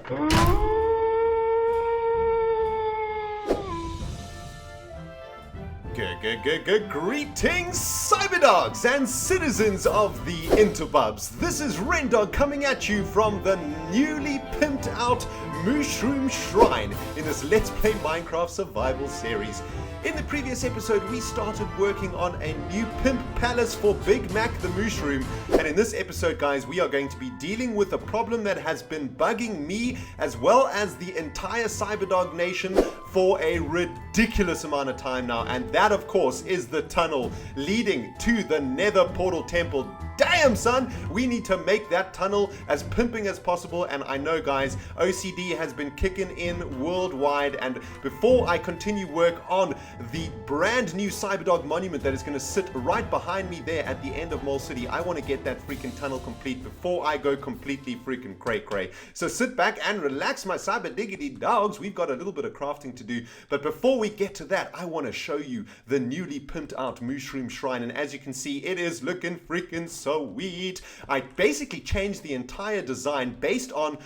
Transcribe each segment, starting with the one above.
Greetings, cyberdogs and citizens of the interbubs. This is ReNDoG coming at you from the newly pimped out Mushroom Shrine in this Let's Play Minecraft survival series. In the previous episode, we started working on a new pimp palace for Big Mac the Mushroom. And in this episode, guys, we are going to be dealing with a problem that has been bugging me as well as the entire Cyberdog Nation for a ridiculous amount of time now. And that, of course, is the tunnel leading to the Nether Portal Temple. Damn, son, we need to make that tunnel as pimping as possible. And I know, guys, OCD has been kicking in worldwide. And before I continue work on the brand new Cyberdog monument that is going to sit right behind me there at the end of Mole City, I want to get that freaking tunnel complete before I go completely freaking cray-cray. So sit back and relax, my cyber diggity dogs. We've got a little bit of crafting to do. But before we get to that, I want to show you the newly pimped out Mushroom Shrine. And as you can see, it is looking freaking sweet. I basically changed the entire design based on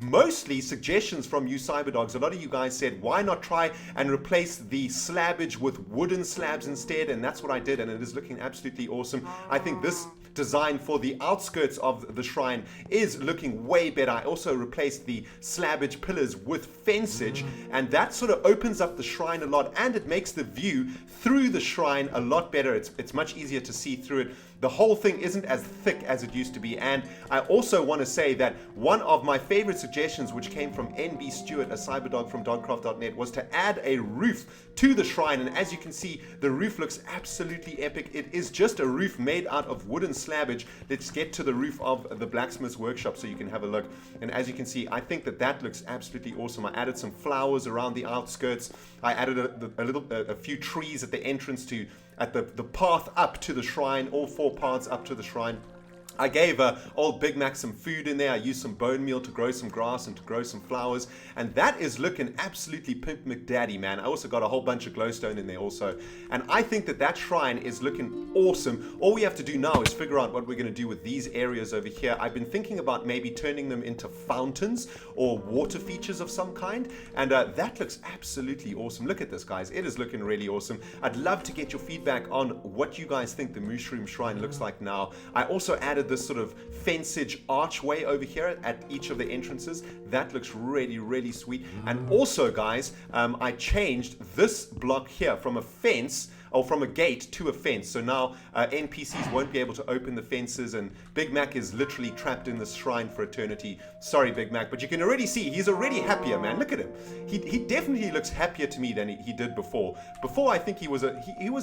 mostly suggestions from you cyberdogs. A lot of you guys said, why not try and replace the slabbage with wooden slabs instead? And that's what I did, and it is looking absolutely awesome. I think this design for the outskirts of the shrine is looking way better. I also replaced the slabbage pillars with fencage, and that sort of opens up the shrine a lot, and it makes the view through the shrine a lot better. It's much easier to see through it. The whole thing isn't as thick as it used to be. And I also want to say that one of my favorite suggestions, which came from NB Stewart, a cyberdog from dogcraft.net, was to add a roof to the shrine. And as you can see, the roof looks absolutely epic. It is just a roof made out of wooden slabbage. Let's get to the roof of the blacksmith's workshop so you can have a look. And as you can see, I think that looks absolutely awesome. I added some flowers around the outskirts. I added a few trees at the entrance at the path up to the shrine, all four paths up to the shrine. I gave old Big Mac some food in there. I used some bone meal to grow some grass and to grow some flowers. And that is looking absolutely Pimp McDaddy, man. I also got a whole bunch of glowstone in there also. And I think that shrine is looking awesome. All we have to do now is figure out what we're going to do with these areas over here. I've been thinking about maybe turning them into fountains or water features of some kind. And that looks absolutely awesome. Look at this, guys. It is looking really awesome. I'd love to get your feedback on what you guys think the Mushroom Shrine looks like now. I also added this sort of fencage archway over here at each of the entrances. That looks really, really sweet. And also, guys, I changed this block here from a fence, or from a gate to a fence. So now NPCs won't be able to open the fences, and Big Mac is literally trapped in this shrine for eternity. Sorry, Big Mac, but you can already see he's already happier, man. Look at him. He definitely looks happier to me than he did before. Before, I think he was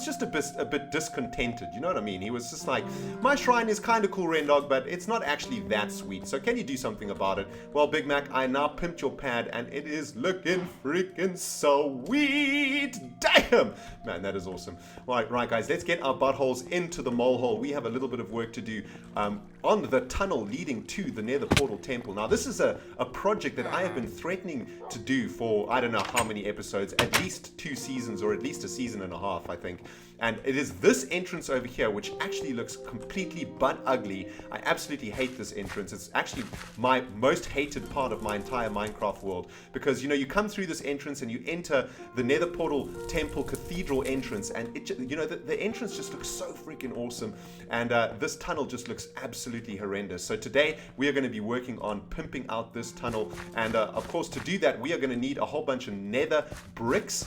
just a bit discontented. You know what I mean? He was just like, my shrine is kind of cool, ReNDoG, but it's not actually that sweet. So can you do something about it? Well, Big Mac, I now pimped your pad, and it is looking freaking sweet. Damn, man, that is awesome. Right, guys, let's get our buttholes into the mole hole. We have a little bit of work to do on the tunnel leading to the Nether Portal Temple. Now, this is a project that I have been threatening to do for I don't know how many episodes, at least 2 seasons, or at least a season and a half, I think. And it is this entrance over here, which actually looks completely butt ugly. I absolutely hate this entrance. It's actually my most hated part of my entire Minecraft world, because you come through this entrance and you enter the Nether Portal Temple Cathedral entrance, and the entrance just looks so freaking awesome. And this tunnel just looks absolutely horrendous. So today we are going to be working on pimping out this tunnel, and of course, to do that we are going to need a whole bunch of nether bricks.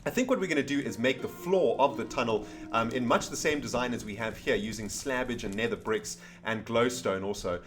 I think what we're going to do is make the floor of the tunnel in much the same design as we have here, using slabbage and nether bricks and glowstone also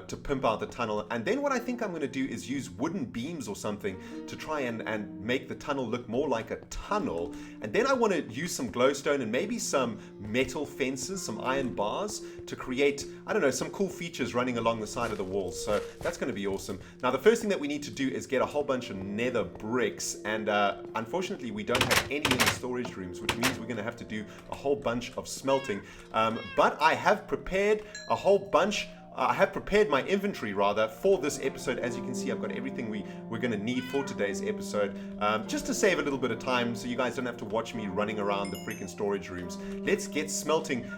to pimp out the tunnel. And then what I think I'm going to do is use wooden beams or something to try and make the tunnel look more like a tunnel. And then I want to use some glowstone and maybe some metal fences, some iron bars, to create, I don't know, some cool features running along the side of the walls. So that's going to be awesome. Now, the first thing that we need to do is get a whole bunch of nether bricks. And unfortunately, we don't have any in the storage rooms, which means we're going to have to do a whole bunch of smelting. But I have prepared a whole bunch. I have prepared my inventory rather for this episode. As you can see, I've got everything we're going to need for today's episode, just to save a little bit of time so you guys don't have to watch me running around the freaking storage rooms. Let's get smelting.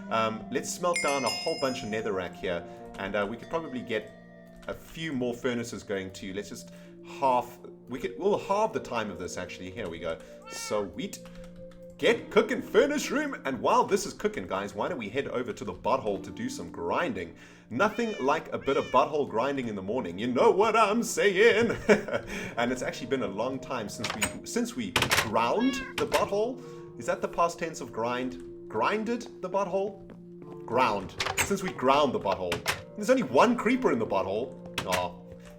Let's smelt down a whole bunch of netherrack here, and we could probably get a few more furnaces going too. Let's just we'll halve the time of this actually. Here we go. Sweet. Get cooking, furnace room. And while this is cooking, guys, why don't we head over to the butthole to do some grinding? Nothing like a bit of butthole grinding in the morning. You know what I'm saying? And it's actually been a long time since we ground the butthole. Is that the past tense of grind? Grinded the butthole? Ground. Since we ground the butthole. There's only one creeper in the butthole. Oh,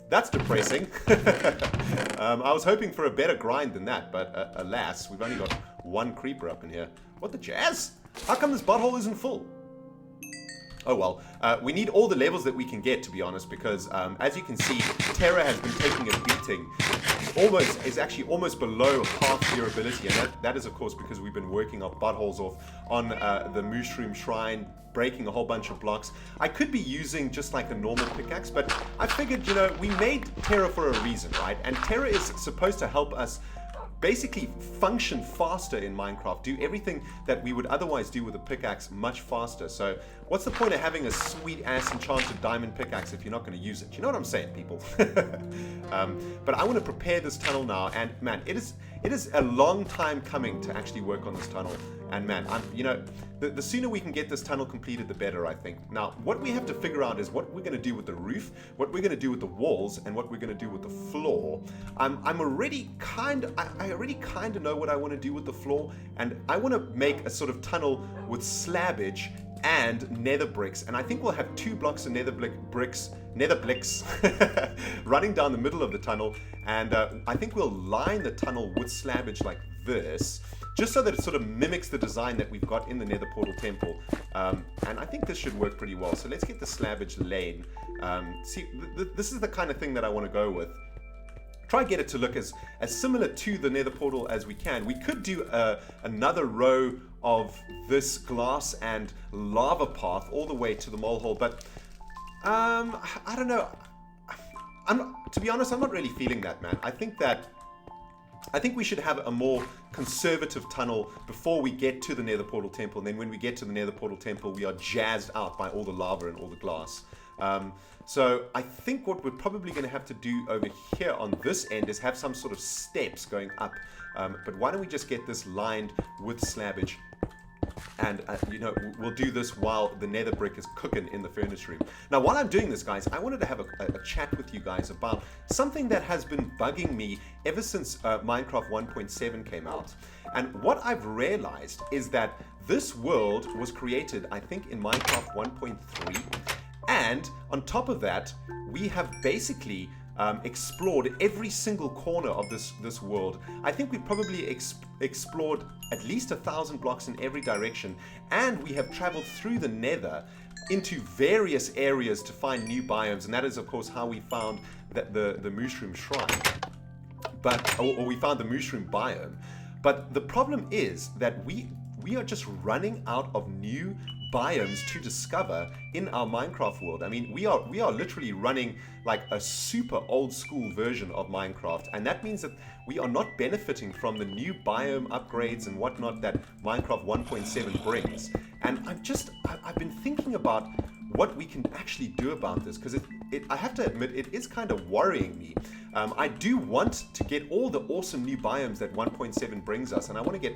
that's depressing. I was hoping for a better grind than that, but alas, we've only got one creeper up in here. What the jazz? How come this butthole isn't full? Oh well, we need all the levels that we can get, to be honest, because as you can see, Terra has been taking a beating. It's actually almost below half durability, and that is of course because we've been working our buttholes off on the Mushroom Shrine, breaking a whole bunch of blocks. I could be using just like a normal pickaxe, but I figured, you know, we made Terra for a reason, right? And Terra is supposed to help us basically function faster in Minecraft, do everything that we would otherwise do with a pickaxe much faster. So what's the point of having a sweet ass enchanted diamond pickaxe if you're not going to use it? You know what I'm saying, people? But I want to prepare this tunnel now, and man, it is a long time coming to actually work on this tunnel. And man, the sooner we can get this tunnel completed, the better, I think. Now, what we have to figure out is what we're going to do with the roof, what we're going to do with the walls, and what we're going to do with the floor. I already kind of know what I want to do with the floor, and I want to make a sort of tunnel with slabbage and nether bricks, and I think we'll have 2 blocks of nether bricks running down the middle of the tunnel, and I think we'll line the tunnel with slabbage like this, just so that it sort of mimics the design that we've got in the Nether Portal Temple. And I think this should work pretty well. So let's get the slabbage laid. See, this is the kind of thing that I want to go with. Try and get it to look as similar to the Nether Portal as we can. We could do another row of this glass and lava path all the way to the mole hole, but I don't know. To be honest, I'm not really feeling that, man. I think we should have a more conservative tunnel before we get to the Nether Portal Temple, and then when we get to the Nether Portal Temple, we are jazzed out by all the lava and all the glass. So I think what we're probably going to have to do over here on this end is have some sort of steps going up. But why don't we just get this lined with slabbage? And, we'll do this while the nether brick is cooking in the furnace room. Now, while I'm doing this, guys, I wanted to have a chat with you guys about something that has been bugging me ever since Minecraft 1.7 came out. And what I've realized is that this world was created, I think, in Minecraft 1.3. And on top of that, we have basically explored every single corner of this world. I think we've probably explored at least 1,000 blocks in every direction, and we have traveled through the nether into various areas to find new biomes, and that is of course how we found the mushroom shrine, or we found the mushroom biome. But the problem is that we are just running out of new biomes to discover in our Minecraft world. I mean, we are literally running like a super old school version of Minecraft, and that means that we are not benefiting from the new biome upgrades and whatnot that Minecraft 1.7 brings. And I've been thinking about what we can actually do about this, because I have to admit, it is kind of worrying me. I do want to get all the awesome new biomes that 1.7 brings us, and I want to get,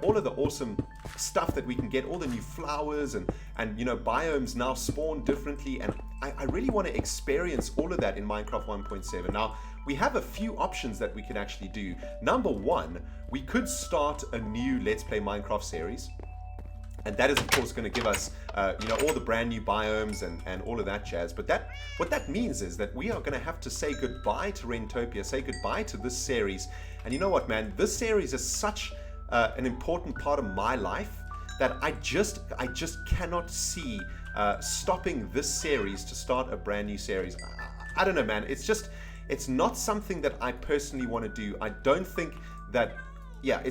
all of the awesome stuff that we can get, all the new flowers and biomes now spawn differently, and I really want to experience all of that in Minecraft 1.7. Now, we have a few options that we can actually do. Number one, we could start a new Let's Play Minecraft series. And that is, of course, going to give us, all the brand new biomes and all of that jazz. But what that means is that we are going to have to say goodbye to Rentopia, say goodbye to this series. And you know what, man? This series is such an important part of my life that I just cannot see stopping this series to start a brand new series. I don't know, man. It's not something that I personally want to do. I don't think that. Yeah,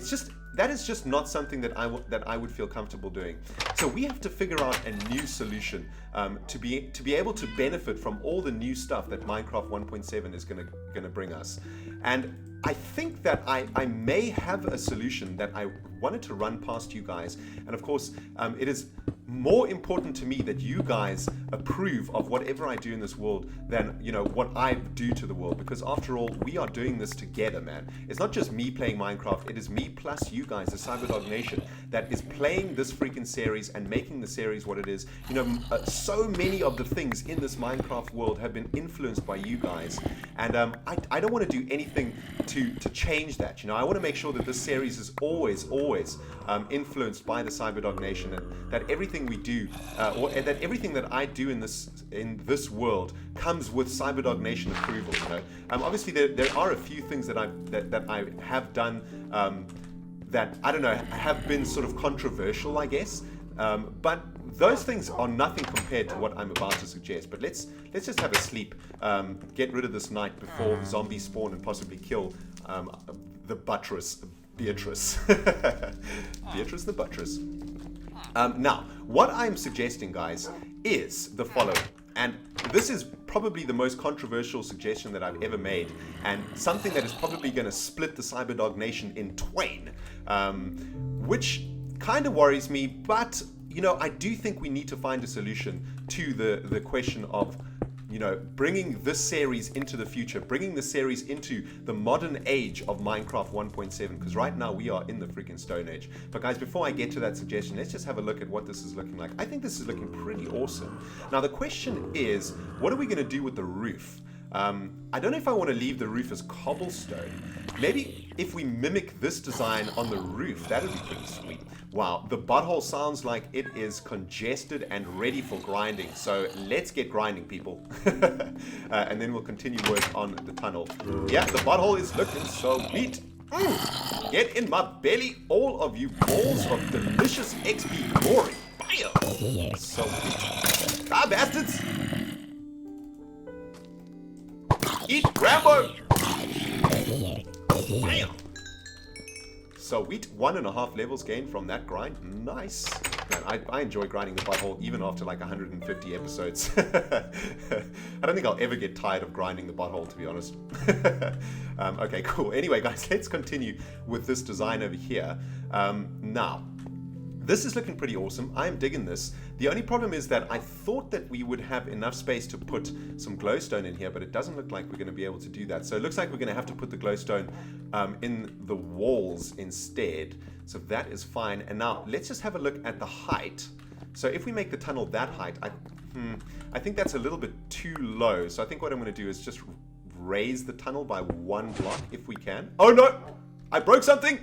that is just not something that I would feel comfortable doing. So we have to figure out a new solution to be able to benefit from all the new stuff that Minecraft 1.7 is gonna bring us. And I think that I may have a solution that I wanted to run past you guys. And of course, it is more important to me that you guys approve of whatever I do in this world than, you know, what I do to the world, because after all, we are doing this together, man. It's not just me playing Minecraft, it is me plus you guys, the CyberDog Nation, that is playing this freaking series and making the series what it is. You know, so many of the things in this Minecraft world have been influenced by you guys, and I don't want to do anything to change that. You know, I want to make sure that this series is always influenced by the CyberDog Nation, and that everything we do, or that everything that I do in this world comes with CyberDog Nation approval. You know, obviously there are a few things that I have done that, I don't know, have been sort of controversial, I guess. But those things are nothing compared to what I'm about to suggest. But let's just have a sleep, get rid of this night before zombies spawn and possibly kill the buttress, Beatrice. Beatrice the buttress. Now, what I'm suggesting, guys, is the following. And this is probably the most controversial suggestion that I've ever made, and something that is probably going to split the CyberDog Nation in twain, which kind of worries me, but, you know, I do think we need to find a solution to the question of, you know, bringing this series into the future, bringing the series into the modern age of Minecraft 1.7, because right now we are in the freaking Stone Age. But guys, before I get to that suggestion, let's just have a look at what this is looking like. I think this is looking pretty awesome. Now the question is, what are we going to do with the roof? I don't know if I want to leave the roof as cobblestone. Maybe if we mimic this design on the roof, that would be pretty sweet. Wow, the butthole sounds like it is congested and ready for grinding. So let's get grinding, people. And then we'll continue work on the tunnel. Yeah, the butthole is looking so neat. Get in my belly, all of you balls of delicious XP glory. Fire! So neat. Ah, bastards! Eat Rambo! Bam! Sweet, 1.5 levels gained from that grind. Nice. Man, I enjoy grinding the butthole even after like 150 episodes. I don't think I'll ever get tired of grinding the butthole, to be honest. Okay, cool. Anyway, guys, let's continue with this design over here. Now, this is looking pretty awesome. I'm digging this. The only problem is that I thought that we would have enough space to put some glowstone in here, but it doesn't look like we're going to be able to do that. So it looks like we're going to have to put the glowstone in the walls instead. So that is fine. And now let's just have a look at the height. So if we make the tunnel that height, I think that's a little bit too low. So I think what I'm going to do is just raise the tunnel by 1 block if we can. Oh no! I broke something!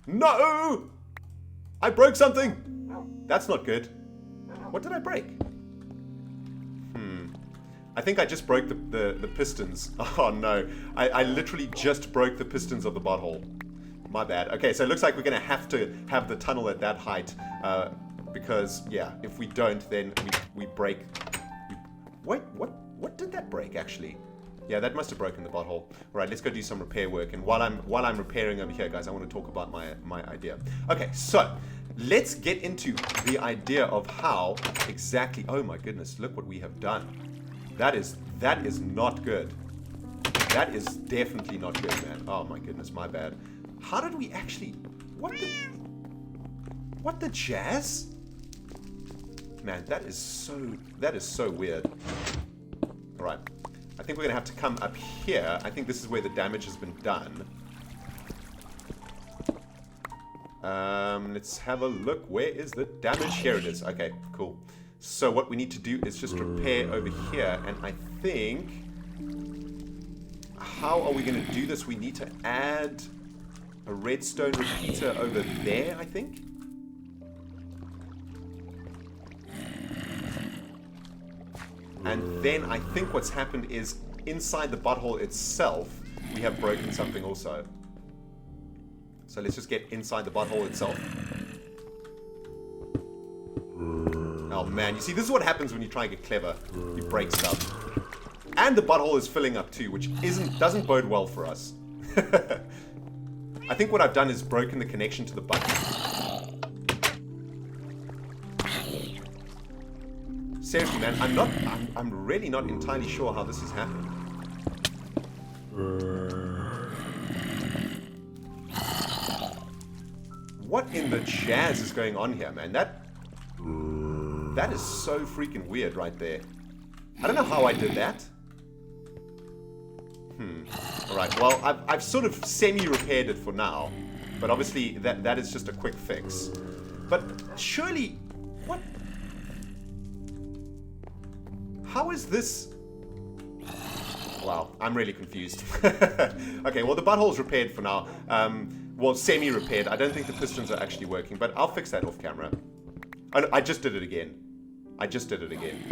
No! I broke something! That's not good. What did I break? I think I just broke the pistons. Oh no. I literally just broke the pistons of the butthole. My bad. Okay, so it looks like we're going to have the tunnel at that height. Because, yeah, if we don't, then we break... Wait, what did that break, actually? Yeah, that must have broken the butthole. All right, let's go do some repair work. And while I'm repairing over here, guys, I want to talk about my idea. Okay, so let's get into the idea of how exactly. Oh my goodness, look what we have done. That is not good. That is definitely not good, man. Oh my goodness, my bad. How did we actually? What the jazz? Man, that is so weird. All right. I think we're going to have to come up here. I think this is where the damage has been done. Let's have a look. Where is the damage? Here it is. Okay, cool. So what we need to do is just repair over here. And I think... How are we going to do this? We need to add a redstone repeater over there, I think. And then I think what's happened is inside the butthole itself, we have broken something also. So let's just get inside the butthole itself. Oh man, you see, this is what happens when you try and get clever. You break stuff. And the butthole is filling up too, which doesn't bode well for us. I think what I've done is broken the connection to the button. Seriously, man, I'm really not entirely sure how this has happened. What in the jazz is going on here, man? That is so freaking weird right there. I don't know how I did that. Alright, well, I've sort of semi-repaired it for now. But obviously, that is just a quick fix. But surely... What? How is this... Wow, I'm really confused. Okay, well, the butthole's repaired for now. Well, semi-repaired. I don't think the pistons are actually working, but I'll fix that off camera. I just did it again. I just did it again.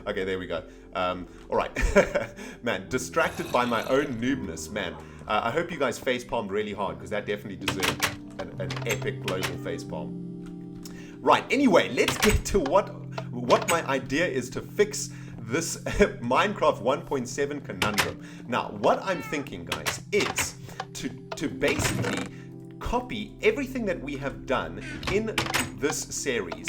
Okay, there we go. Alright. Man, distracted by my own noobness. Man, I hope you guys facepalmed really hard, because that definitely deserved an epic global facepalm. Right, anyway, let's get to what my idea is to fix this Minecraft 1.7 conundrum. Now, what I'm thinking, guys, is to basically copy everything that we have done in this series.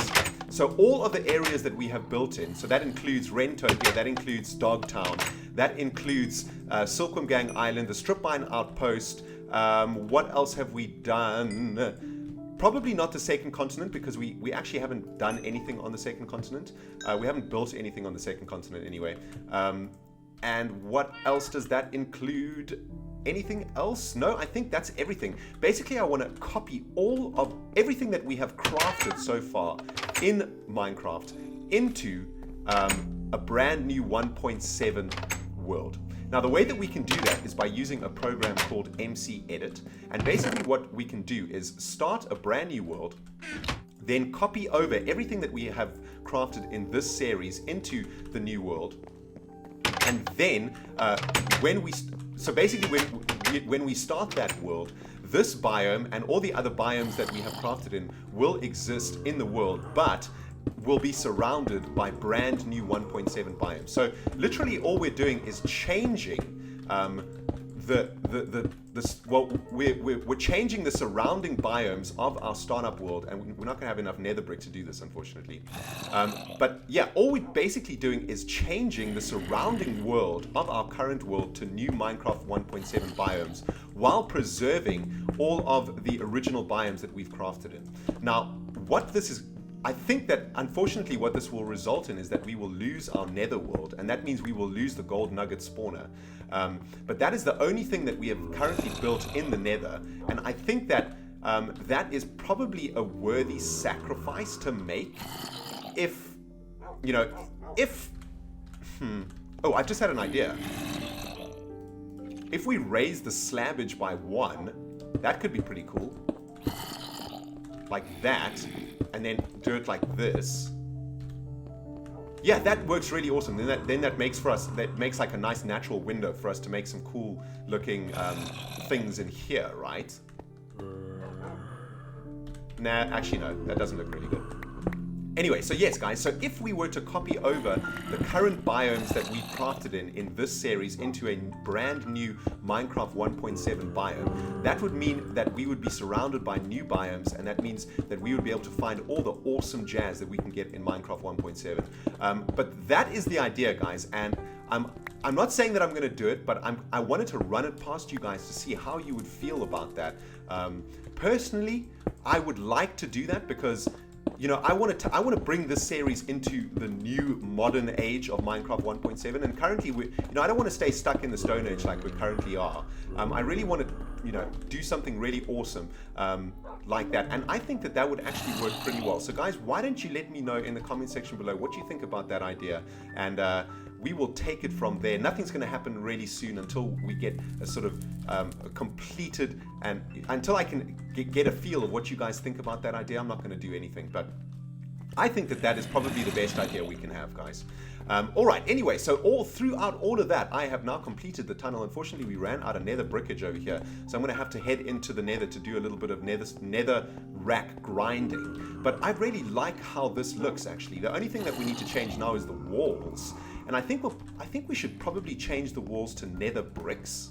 So all of the areas that we have built in, so that includes Rentopia, that includes Dogtown, that includes Silkworm Gang Island, the Strip Mine Outpost, what else have we done? Probably not the second continent, because we actually haven't done anything on the second continent. We haven't built anything on the second continent anyway. And what else does that include? Anything else? No, I think that's everything. Basically, I want to copy all of everything that we have crafted so far in Minecraft into a brand new 1.7 world. Now, the way that we can do that is by using a program called MC Edit. And basically what we can do is start a brand new world, then copy over everything that we have crafted in this series into the new world. And then when we start that world, this biome and all the other biomes that we have crafted in will exist in the world, but will be surrounded by brand new 1.7 biomes. So literally all we're doing is changing we're changing the surrounding biomes of our startup world, and we're not going to have enough nether brick to do this, unfortunately. But yeah, all we're basically doing is changing the surrounding world of our current world to new Minecraft 1.7 biomes, while preserving all of the original biomes that we've crafted in. Now, what this is, I think that unfortunately what this will result in is that we will lose our nether world, and that means we will lose the gold nugget spawner. But that is the only thing that we have currently built in the nether, and I think that that is probably a worthy sacrifice to make if, you know, Oh, I've just had an idea. If we raise the slabbage by 1, that could be pretty cool. Like that. And then do it like this. Yeah, that works really awesome. Then that makes like a nice natural window for us to make some cool looking things in here, right? Nah, actually no, that doesn't look really good. Anyway, so yes guys, so if we were to copy over the current biomes that we crafted in this series into a brand new Minecraft 1.7 biome, that would mean that we would be surrounded by new biomes, and that means that we would be able to find all the awesome jazz that we can get in Minecraft 1.7. But that is the idea, guys, and I'm not saying that I'm going to do it, but I wanted to run it past you guys to see how you would feel about that. Personally, I would like to do that because, you know, I want to bring this series into the new modern age of Minecraft 1.7, and currently I don't want to stay stuck in the Stone Age like we currently are. I really want to, you know, do something really awesome like that, and I think that would actually work pretty well. So guys, why don't you let me know in the comment section below what you think about that idea, and we will take it from there. Nothing's going to happen really soon until we get a sort of completed, and until I can get a feel of what you guys think about that idea. I'm not going to do anything, but I think that is probably the best idea we can have, guys. Alright, anyway, so throughout all of that, I have now completed the tunnel. Unfortunately, we ran out of nether brickage over here, so I'm going to have to head into the nether to do a little bit of nether rack grinding. But I really like how this looks, actually. The only thing that we need to change now is the walls. And I think we should probably change the walls to nether bricks.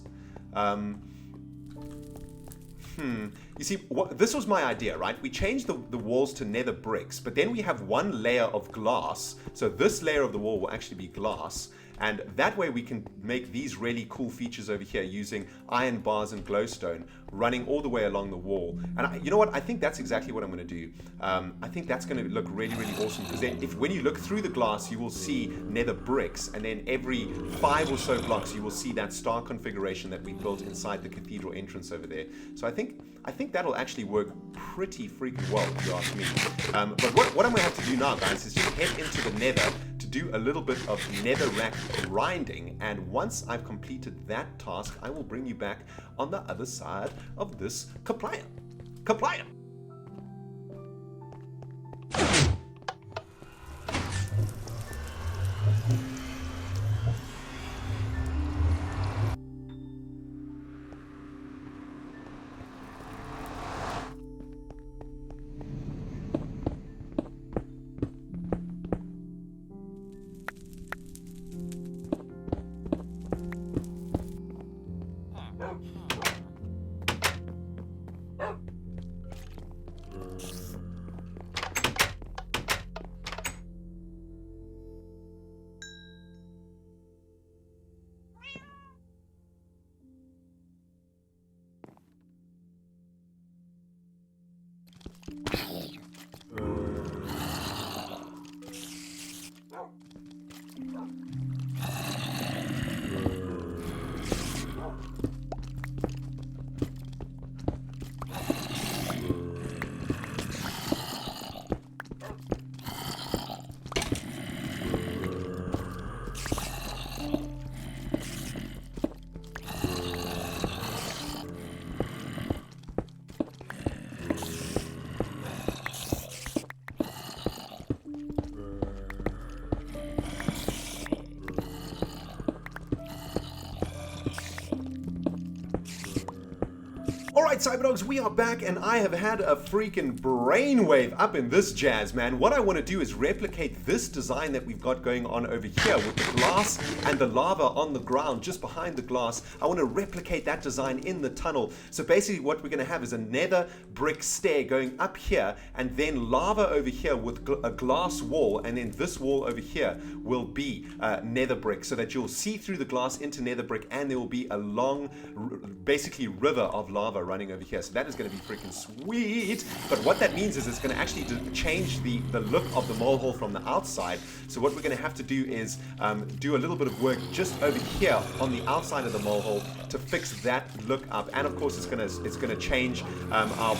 You see, this was my idea, right? We changed the walls to nether bricks, but then we have one layer of glass. So this layer of the wall will actually be glass, And that way we can make these really cool features over here using iron bars and glowstone running all the way along the wall. And you know what? I think that's exactly what I'm going to do. I think that's going to look really, really awesome, because then when you look through the glass, you will see nether bricks, and then every 5 or so blocks you will see that star configuration that we built inside the cathedral entrance over there. So I think that'll actually work pretty freaking well, if you ask me. But what I'm going to have to do now, guys, is just head into the nether to do a little bit of netherrack grinding, and once I've completed that task, I will bring you back on the other side of this kaplaya. Kaplaya! Alright, Cyberdogs, we are back, and I have had a freaking brainwave up in this jazz, man. What I want to do is replicate this design that we've got going on over here with the glass and the lava on the ground just behind the glass. I want to replicate that design in the tunnel. So basically what we're going to have is a nether brick stair going up here, and then lava over here with a glass wall, and then this wall over here will be nether brick, so that you'll see through the glass into nether brick, and there will be a long, basically river of lava running over here. So that is going to be freaking sweet. But what that means is it's going to actually change the look of the mole hole from the outside. So what we're going to have to do is do a little bit of work just over here on the outside of the mole hole to fix that look up. And of course it's going to change our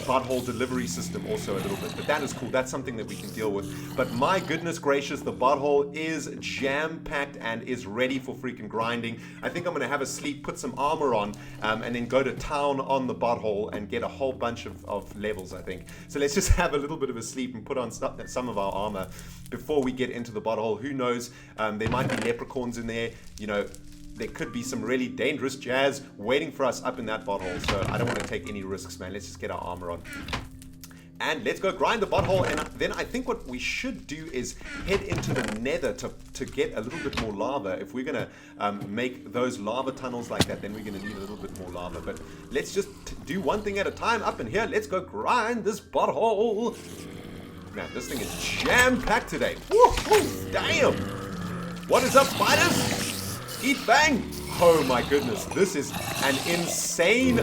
butthole delivery system also a little bit. But that is cool. That's something that we can deal with. But my goodness gracious, the butthole is jam-packed and is ready for freaking grinding. I think I'm going to have a sleep, put some armor on, and then go to town on the butthole and get a whole bunch of levels, I think. So let's just have a little bit of a sleep and put on some of our armor before we get into the butthole. Who knows? There might be leprechauns in there. You know, there could be some really dangerous jazz waiting for us up in that butthole. So I don't want to take any risks, man. Let's just get our armor on. And let's go grind the butthole, and then I think what we should do is head into the nether to get a little bit more lava. If we're going to make those lava tunnels like that, then we're going to need a little bit more lava. But let's just do one thing at a time up in here. Let's go grind this butthole. Man, this thing is jam-packed today. Woo-hoo, damn. What is up, spiders? Eat bang. Oh my goodness, this is an insane,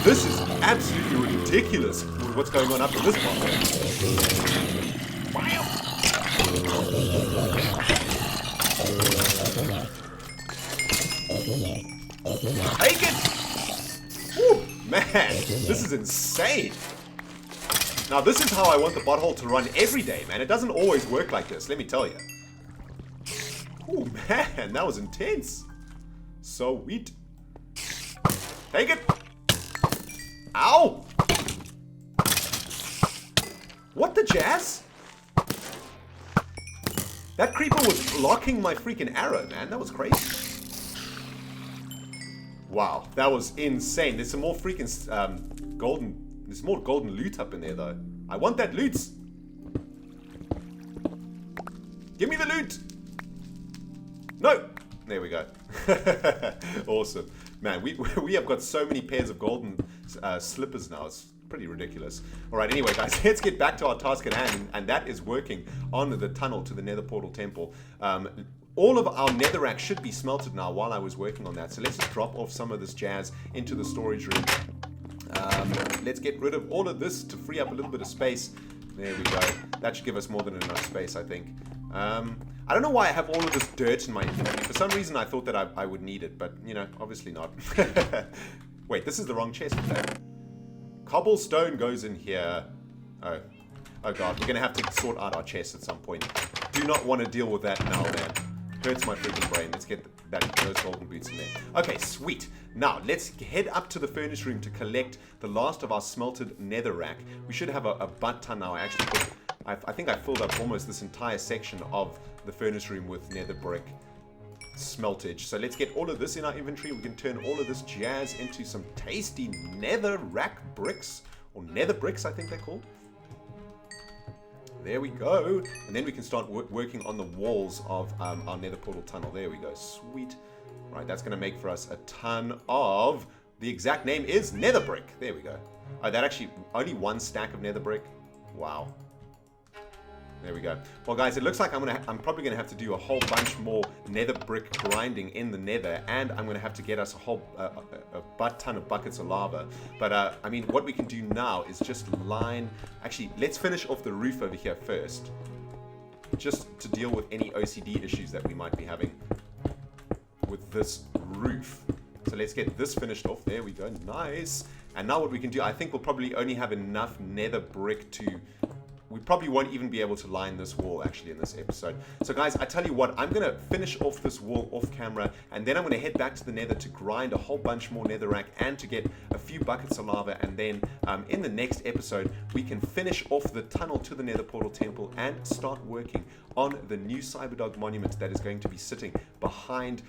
this is absolutely ridiculous what's going on up in this bottle. Wow. Take it! Woo, man, this is insane. Now this is how I want the butthole to run every day, man. It doesn't always work like this, let me tell you. Oh man, that was intense. Sweet. Take it. Ow! What the jazz? That creeper was blocking my freaking arrow, man. That was crazy. Wow, that was insane. There's some more freaking there's more golden loot up in there though. I want that loot. Give me the loot. No. There we go. Awesome. Man, we have got so many pairs of golden slippers now. It's pretty ridiculous. Alright, anyway guys, let's get back to our task at hand, and that is working on the tunnel to the Nether Portal Temple. all of our netherrack should be smelted now while I was working on that. So let's just drop off some of this jazz into the storage room. Let's get rid of all of this to free up a little bit of space. There we go. That should give us more than enough space, I think. I don't know why I have all of this dirt in my inventory. For some reason, I thought that I would need it, but, you know, obviously not. Wait, this is the wrong chest. Cobblestone goes in here. Oh god, we're going to have to sort out our chest at some point. Do not want to deal with that now, man. Hurts my freaking brain. Let's get those golden boots in there. Okay, sweet. Now, let's head up to the furnace room to collect the last of our smelted netherrack. We should have a butt ton now. I think I filled up almost this entire section of the furnace room with nether brick smeltage. So let's get all of this in our inventory. We can turn all of this jazz into some tasty netherrack bricks, or nether bricks, I think they're called. There we go. And then we can start working on the walls of our nether portal tunnel. There we go. Sweet. Right, that's going to make for us a ton of... The exact name is nether brick. There we go. Oh, that actually... Only one stack of nether brick. Wow. There we go. Well, guys, it looks like I'm probably going to have to do a whole bunch more nether brick grinding in the nether, and I'm going to have to get us a whole a butt ton of buckets of lava. But, I mean, what we can do now is just line... Actually, let's finish off the roof over here first, just to deal with any OCD issues that we might be having with this roof. So let's get this finished off. There we go. Nice. And now what we can do, I think we'll probably only have enough nether brick to... We probably won't even be able to line this wall actually in this episode. So guys, I tell you what, I'm going to finish off this wall off camera, and then I'm going to head back to the nether to grind a whole bunch more netherrack and to get a few buckets of lava, and then in the next episode we can finish off the tunnel to the Nether Portal Temple and start working on the new Cyberdog monument that is going to be sitting behind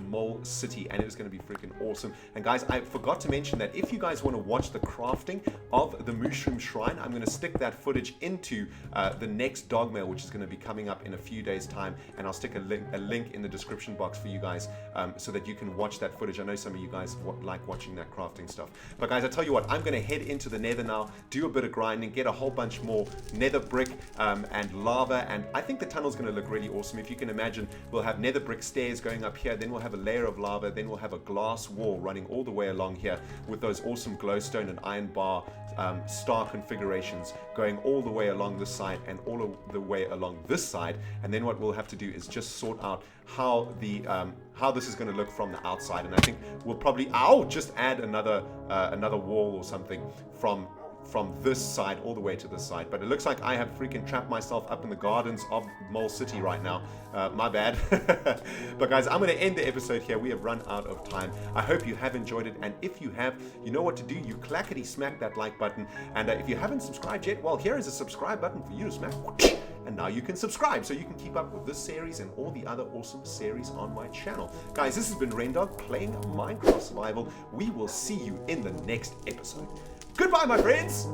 Mole City, and it is going to be freaking awesome. And guys, I forgot to mention that if you guys want to watch the crafting of the Mushroom Shrine, I'm going to stick that footage into the next dog mail, which is going to be coming up in a few days time, and I'll stick a link in the description box for you guys so that you can watch that footage. I know some of you guys like watching that crafting stuff. But guys, I tell you what, I'm going to head into the nether now, do a bit of grinding, get a whole bunch more nether brick and lava, and I think the tunnel's going to look really awesome. If you can imagine, we'll have nether brick stairs going up here, then we'll have a layer of lava, then we'll have a glass wall running all the way along here with those awesome glowstone and iron bar star configurations going all the way along this side and all of the way along this side. And then what we'll have to do is just sort out how this is going to look from the outside. And I think we'll probably just add another wall or something from this side all the way to this side. But it looks like I have freaking trapped myself up in the gardens of Mole City right now. My bad. But guys, I'm going to end the episode here. We have run out of time. I hope you have enjoyed it, and if you have, you know what to do. You clackety smack that like button, and if you haven't subscribed yet, well, here is a subscribe button for you to smack, and now you can subscribe so you can keep up with this series and all the other awesome series on my channel. Guys, this has been ReNDoG playing Minecraft Survival. We will see you in the next episode. Goodbye, my friends!